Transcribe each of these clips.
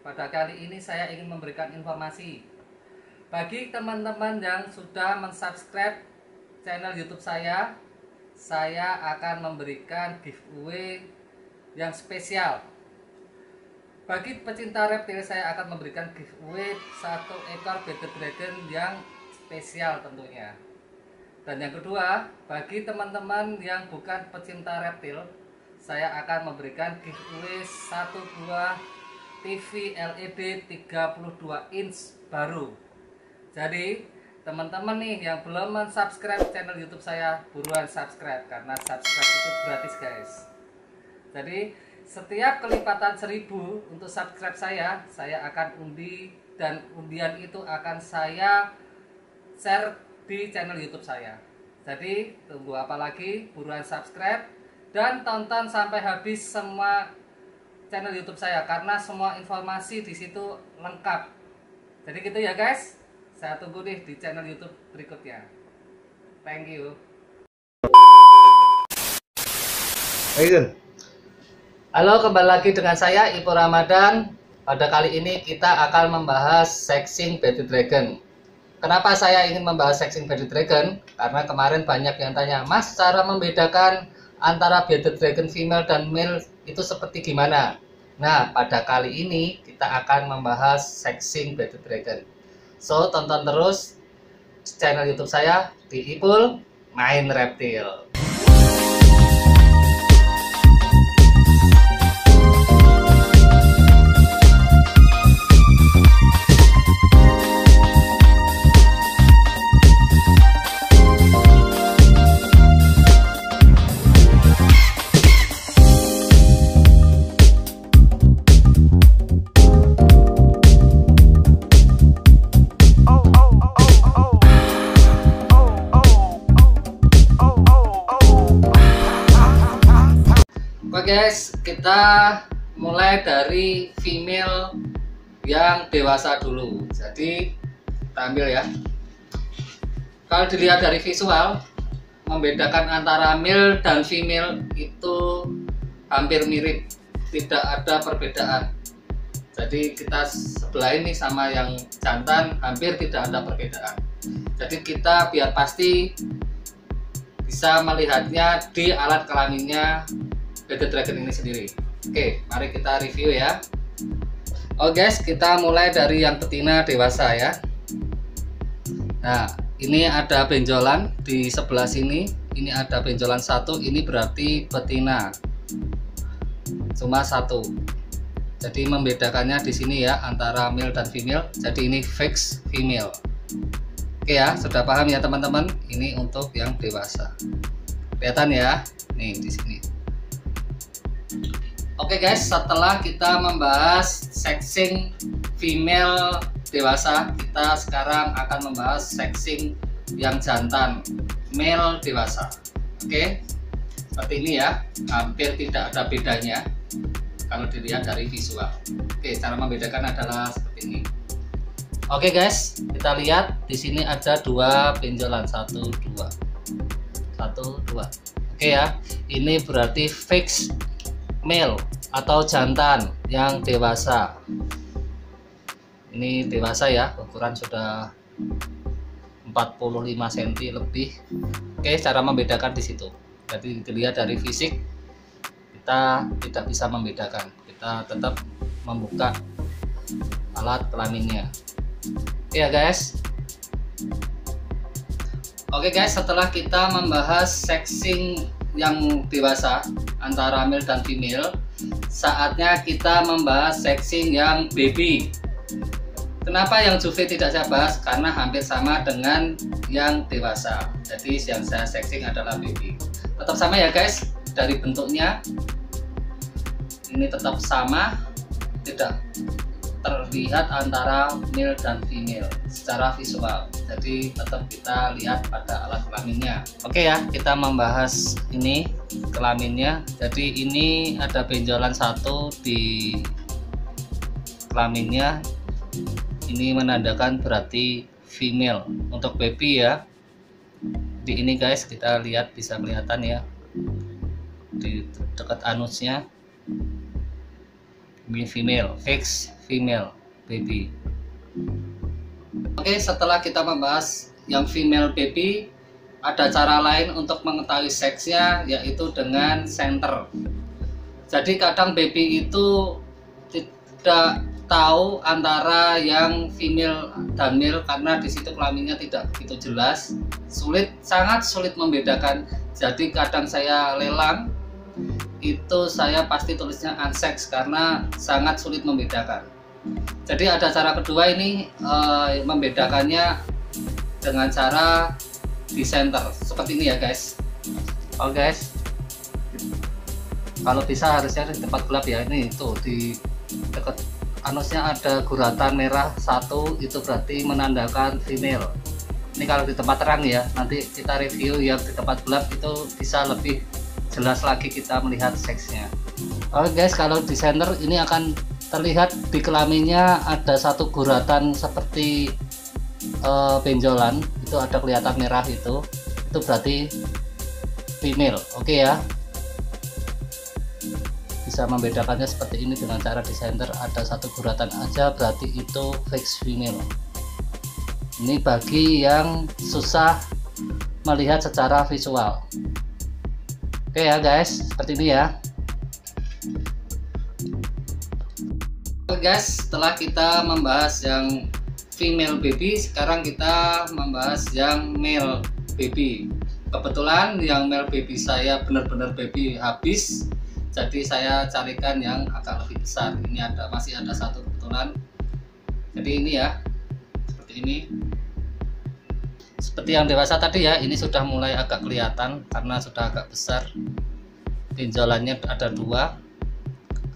Pada kali ini saya ingin memberikan informasi bagi teman-teman yang sudah mensubscribe channel YouTube saya akan memberikan giveaway yang spesial. Bagi pecinta reptil, saya akan memberikan giveaway 1 ekor bearded dragon yang spesial tentunya. Dan yang kedua, bagi teman-teman yang bukan pecinta reptil, saya akan memberikan giveaway 1 buah TV LED 32 inch baru. Jadi teman-teman nih yang belum mensubscribe channel YouTube saya, buruan subscribe, karena subscribe itu gratis guys. Jadi setiap kelipatan 1000 untuk subscribe saya akan undi, dan undian itu akan saya share di channel YouTube saya. Jadi tunggu apa lagi, buruan subscribe dan tonton sampai habis semua channel YouTube saya, karena semua informasi di situ lengkap. Jadi gitu ya guys. Saya tunggu nih di channel YouTube berikutnya. Thank you. Halo, kembali lagi dengan saya Ipo Ramadan. Pada kali ini kita akan membahas sexing bearded dragon. Kenapa saya ingin membahas sexing bearded dragon? Karena kemarin banyak yang tanya, Mas, cara membedakan antara bearded dragon female dan male itu seperti gimana? Nah, pada kali ini kita akan membahas sexing bearded dragon. So, tonton terus channel YouTube saya di Ipul Main Reptil. Oke guys, kita mulai dari female yang dewasa dulu. Jadi kita ambil ya. Kalau dilihat dari visual, membedakan antara male dan female itu hampir mirip, tidak ada perbedaan. Jadi kita sebelah ini sama yang jantan hampir tidak ada perbedaan. Jadi kita biar pasti bisa melihatnya di alat kelaminnya bearded dragon ini sendiri. Oke, mari kita review ya. Oke guys, kita mulai dari yang betina dewasa ya. Nah, ini ada benjolan di sebelah sini. Ini ada benjolan 1, ini berarti betina. Cuma 1. Jadi membedakannya di sini ya antara male dan female. Jadi ini fix female. Oke ya, sudah paham ya teman-teman? Ini untuk yang dewasa. Kelihatan ya? Nih di sini. Oke guys, setelah kita membahas sexing female dewasa, kita sekarang akan membahas sexing yang jantan male dewasa. Oke, seperti ini ya, hampir tidak ada bedanya kalau dilihat dari visual. Oke, cara membedakan adalah seperti ini. Oke guys, kita lihat di sini ada 2 benjolan, 1, 2, 1, 2. Oke ya, ini berarti fix male atau jantan yang dewasa. Ini dewasa ya, ukuran sudah 45 cm lebih. Oke, cara membedakan di situ. Jadi dilihat dari fisik kita tidak bisa membedakan. Kita tetap membuka alat kelaminnya. Oke ya guys. Oke guys, setelah kita membahas sexing yang dewasa antara male dan female, saatnya kita membahas sexing yang baby. Kenapa yang juve tidak saya bahas? Karena hampir sama dengan yang dewasa. Jadi yang saya sexing adalah baby. Tetap sama ya guys, dari bentuknya ini tetap sama, tidak terlihat antara male dan female secara visual. Jadi tetap kita lihat pada alat kelaminnya. Oke ya, kita membahas ini kelaminnya. Jadi ini ada benjolan 1 di kelaminnya. Ini menandakan berarti female untuk baby ya. Di ini guys, kita lihat bisa kelihatan ya di dekat anusnya. female, fix female baby. Oke, setelah kita membahas yang female baby, ada cara lain untuk mengetahui seksnya, yaitu dengan center. Jadi kadang baby itu tidak tahu antara yang female dan male karena di situ kelaminnya tidak begitu jelas, sangat sulit membedakan. Jadi kadang saya lelang itu saya pasti tulisnya unsex karena sangat sulit membedakan. Jadi ada cara kedua ini, membedakannya dengan cara di center seperti ini ya guys. Oh guys, kalau bisa harusnya di tempat gelap ya. Ini tuh di dekat anusnya ada guratan merah satu, itu berarti menandakan female. Ini kalau di tempat terang ya, nanti kita review yang di tempat gelap itu bisa lebih jelas lagi kita melihat seksnya. Oke guys, kalau di center ini akan terlihat di kelaminnya ada satu guratan seperti benjolan, itu ada kelihatan merah, itu berarti female. Oke ya, bisa membedakannya seperti ini dengan cara di center, ada satu guratan aja berarti itu fix female. Ini bagi yang susah melihat secara visual. Oke ya guys, seperti ini ya. Oke guys, setelah kita membahas yang female baby, sekarang kita membahas yang male baby. Kebetulan yang male baby saya benar-benar baby habis, jadi saya carikan yang agak lebih besar. Ini masih ada satu kebetulan. Jadi ini ya, seperti ini. Seperti yang dewasa tadi ya, ini sudah mulai agak kelihatan karena sudah agak besar. Benjolannya ada dua,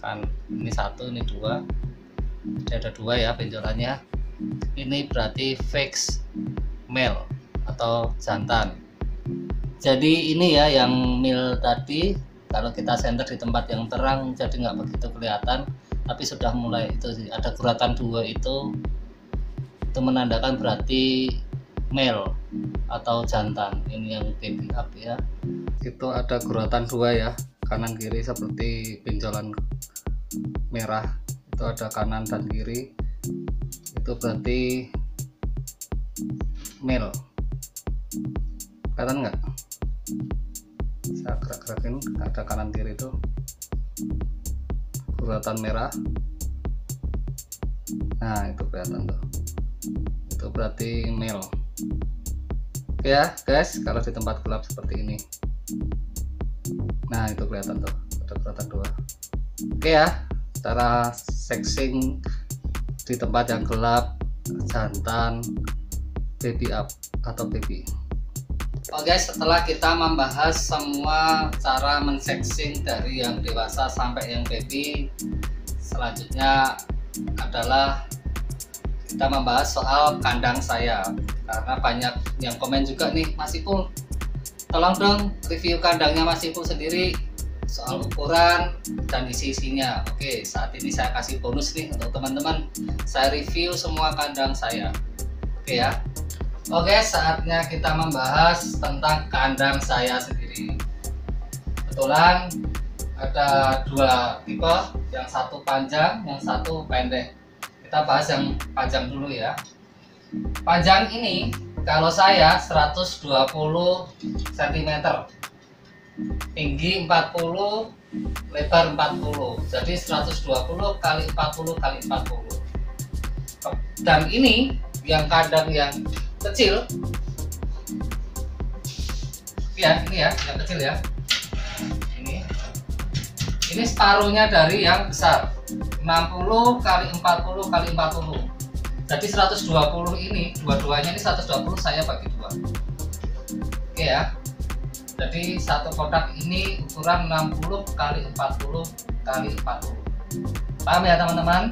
kan ini satu, ini dua. Jadi ada dua ya benjolannya. Ini berarti fix male atau jantan. Jadi ini ya yang male tadi, kalau kita center di tempat yang terang jadi nggak begitu kelihatan, tapi sudah mulai itu sih, ada guratan dua, itu menandakan berarti male atau jantan. Ini yang baby up ya, itu ada guratan dua ya, kanan kiri seperti benjolan merah, itu ada kanan dan kiri, itu berarti male. Kelihatan nggak? Saya gerak-gerakin, ada kanan kiri itu guratan merah. Nah itu kelihatan tuh, itu berarti male. Oke ya guys, kalau di tempat gelap seperti ini. Nah itu kelihatan tuh, ada guratan dua. Oke ya, cara sexing di tempat yang gelap, jantan, baby up atau baby. Oke guys, setelah kita membahas semua cara mensexing dari yang dewasa sampai yang baby, selanjutnya adalah kita membahas soal kandang saya, karena banyak yang komen juga nih, Mas Ipul tolong dong review kandangnya Mas Ipul sendiri, soal ukuran dan isi-isinya. Oke, saat ini saya kasih bonus nih untuk teman-teman, saya review semua kandang saya. Oke ya. Oke, saatnya kita membahas tentang kandang saya sendiri. Kebetulan ada dua tipe, yang satu panjang, yang satu pendek. Kita bahas yang panjang dulu ya. Panjang ini kalau saya 120 cm, tinggi 40, lebar 40, jadi 120 kali 40 kali 40. Dan ini yang kandang yang kecil ya, ini ya yang kecil ya, ini separuhnya dari yang besar, 60 kali 40 kali 40, jadi 120. Ini dua-duanya ini 120 saya bagi dua. Oke ya, jadi satu kotak ini ukuran 60 kali 40 kali 40. Paham ya teman-teman?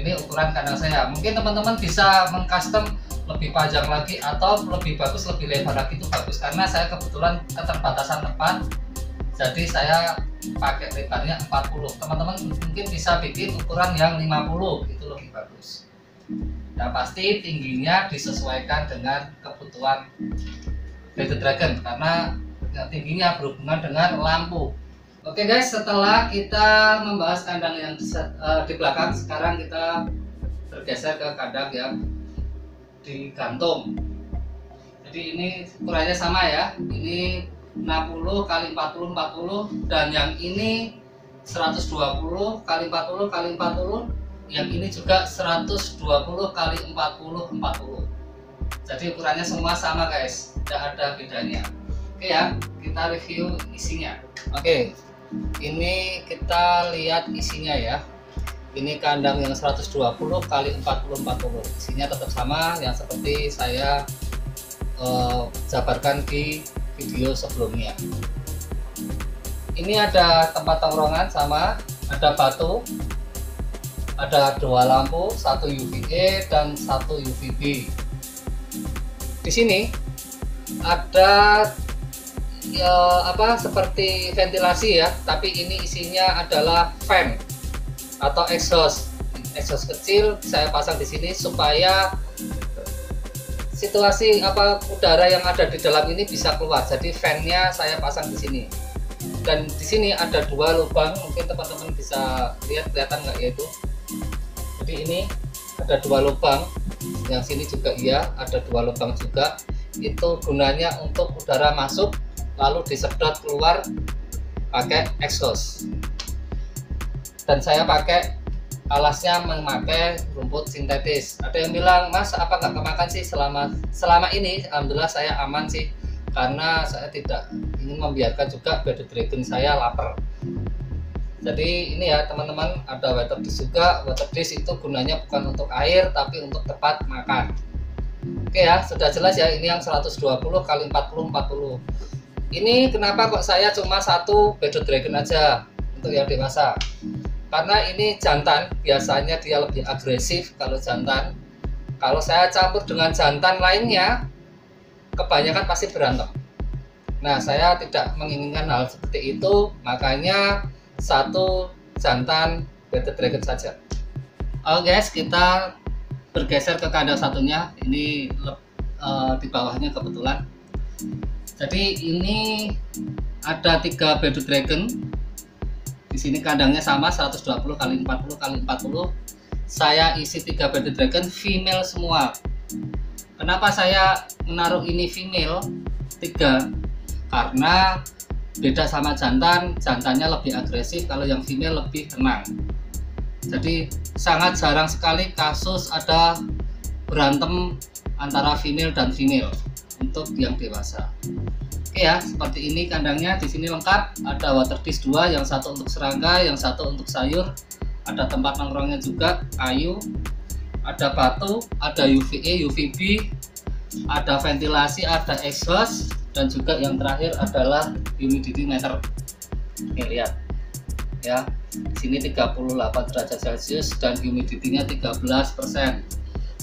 Ini ukuran kandang saya. Mungkin teman-teman bisa mengcustom lebih panjang lagi atau lebih bagus, lebih lebar lagi, itu bagus, karena saya kebetulan keterbatasan tempat, jadi saya pakai lebarnya 40. Teman-teman mungkin bisa bikin ukuran yang 50, itu lebih bagus. Nah pasti tingginya disesuaikan dengan kebutuhan Bearded Dragon, karena tingginya berhubungan dengan lampu. Oke guys, setelah kita membahas kandang yang di belakang, sekarang kita bergeser ke kandang yang digantung. Jadi ini ukurannya sama ya, ini 60 kali 40 40, dan yang ini 120 kali 40 kali 40, yang ini juga 120 kali 40 40. Jadi ukurannya semua sama guys, tidak ada bedanya. Oke ya, kita review isinya. Oke, ini kita lihat isinya ya. Ini kandang yang 120 kali 40 40. Isinya tetap sama yang seperti saya jabarkan di video sebelumnya. Ini ada tempat tongkrongan sama, ada batu, ada 2 lampu, 1 UVA dan 1 UVB. Di sini ada ya seperti ventilasi ya, tapi ini isinya adalah fan atau exhaust kecil. Saya pasang di sini supaya situasi udara yang ada di dalam ini bisa keluar. Jadi fan-nya saya pasang di sini. Dan di sini ada 2 lubang, mungkin teman-teman bisa lihat, kelihatan nggak ya itu. Jadi ini ada 2 lubang, yang sini juga iya, ada 2 lubang juga. Itu gunanya untuk udara masuk lalu disedot keluar pakai exhaust. Dan saya pakai alasnya memakai rumput sintetis. Ada yang bilang, Mas apa nggak kemakan sih? Selama ini alhamdulillah saya aman sih, karena saya tidak ingin membiarkan juga bearded dragon saya lapar. Jadi ini ya teman-teman, ada water dish juga. Water dish itu gunanya bukan untuk air tapi untuk tempat makan. Oke ya, sudah jelas ya, ini yang 120 kali 40 40. Ini kenapa kok saya cuma 1 bearded dragon aja untuk yang dewasa? Karena ini jantan, biasanya dia lebih agresif kalau jantan. Kalau saya campur dengan jantan lainnya, kebanyakan pasti berantem. Nah, saya tidak menginginkan hal seperti itu, makanya 1 jantan bearded dragon saja. Oke guys, kita bergeser ke kandang satunya. Ini di bawahnya kebetulan. Jadi ini ada 3 bearded dragon. Di sini kandangnya sama 120 kali 40 kali 40. Saya isi 3 bearded dragon female semua. Kenapa saya menaruh ini female 3? Karena beda sama jantan, jantannya lebih agresif, kalau yang female lebih tenang. Jadi sangat jarang sekali kasus ada berantem antara female dan female untuk yang dewasa. Oke ya, seperti ini kandangnya. Di sini lengkap, ada water dish 2, yang 1 untuk serangga, yang 1 untuk sayur. Ada tempat nongkrongnya juga, kayu, ada batu, ada UVA, UVB, ada ventilasi, ada exhaust, dan juga yang terakhir adalah humidity meter. Ini lihat ya, di sini 38 derajat Celcius dan humidity-nya 13%.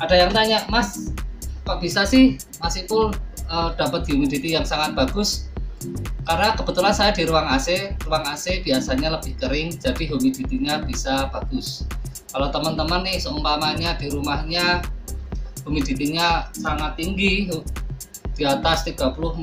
Ada yang tanya, Mas, kok bisa sih Mas Ipul dapat humidity yang sangat bagus? Karena kebetulan saya di ruang AC biasanya lebih kering, jadi humidity-nya bisa bagus. Kalau teman-teman nih seumpamanya di rumahnya humidity-nya sangat tinggi, di atas 30-40%,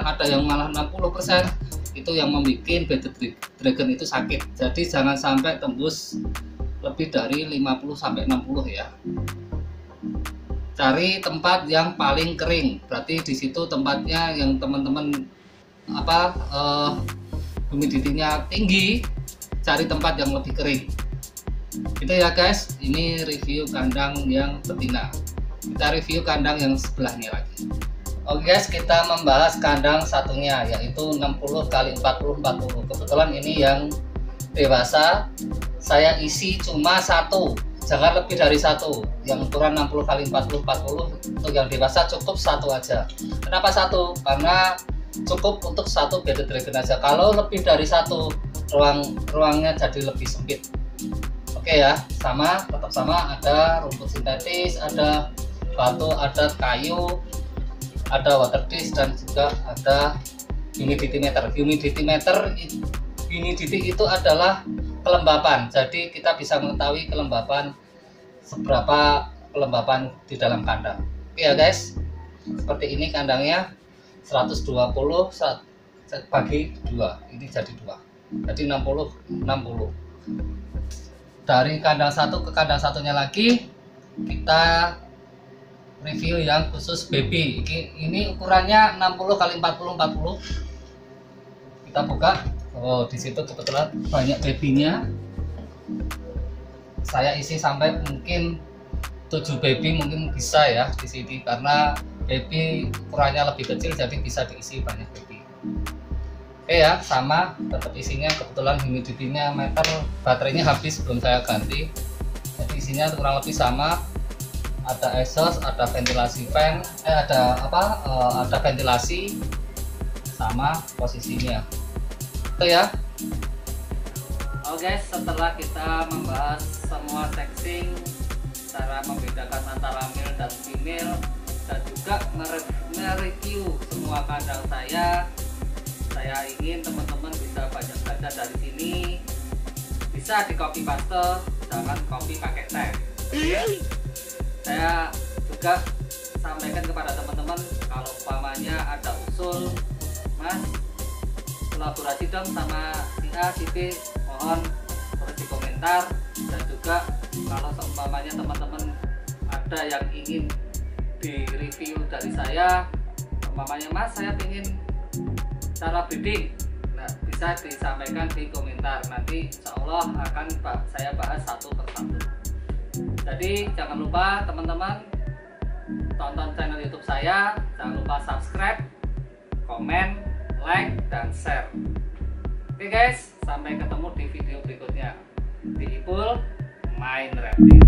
ada yang malah 60%, itu yang membuat bearded dragon itu sakit. Jadi jangan sampai tembus lebih dari 50-60 ya. Cari tempat yang paling kering, berarti di situ tempatnya yang teman-teman humidity-nya tinggi, cari tempat yang lebih kering. Gitu ya guys, ini review kandang yang betina. Kita review kandang yang sebelahnya lagi. Oke guys, kita membahas kandang satunya, yaitu 60 kali 40 40. Kebetulan ini yang dewasa saya isi cuma 1, jangan lebih dari 1. Yang ukuran 60 kali 40 40 untuk yang dewasa cukup 1 aja. Kenapa 1? Karena cukup untuk 1 bearded dragon aja. Kalau lebih dari 1, ruangnya jadi lebih sempit. Oke ya, tetap sama, ada rumput sintetis, ada batu, ada kayu, ada water dish, dan juga ada humidity meter. Humidity itu adalah kelembapan, jadi kita bisa mengetahui seberapa kelembapan di dalam kandang. Oke ya guys, seperti ini kandangnya, 120 bagi 2, ini jadi 2. jadi 60 dari kandang satu ke kandang satunya lagi. Kita review yang khusus baby. Ini ukurannya 60 kali 40 40. Kita buka. Oh, di situ kebetulan banyak babynya. Saya isi sampai mungkin 7 baby mungkin bisa ya di sini, karena baby ukurannya lebih kecil jadi bisa diisi banyak baby. Oke ya, sama tetap isinya. Kebetulan humidity-nya meter, baterainya habis belum saya ganti, jadi isinya kurang lebih sama. Ada exhaust, ada ventilasi fan, ada ventilasi, sama posisinya. Itu ya. Oke, setelah kita membahas semua section, cara membedakan antara male dan female, dan juga mereview semua kandang saya ingin teman-teman bisa banyak belajar dari sini. Bisa di copy paste, jangan copy pakai tag. Saya juga sampaikan kepada teman-teman, kalau umpamanya ada usul, Mas kolaborasi dong sama si A, si B, mohon tulis di komentar. Dan juga kalau seumpamanya teman-teman ada yang ingin di review dari saya, umpamanya Mas saya ingin cara breeding, nah bisa disampaikan di komentar, nanti insya Allah akan saya bahas satu persatu. Jadi jangan lupa teman-teman tonton channel YouTube saya, jangan lupa subscribe, komen, like, dan share. Oke guys, sampai ketemu di video berikutnya di Ipul Main Reptil.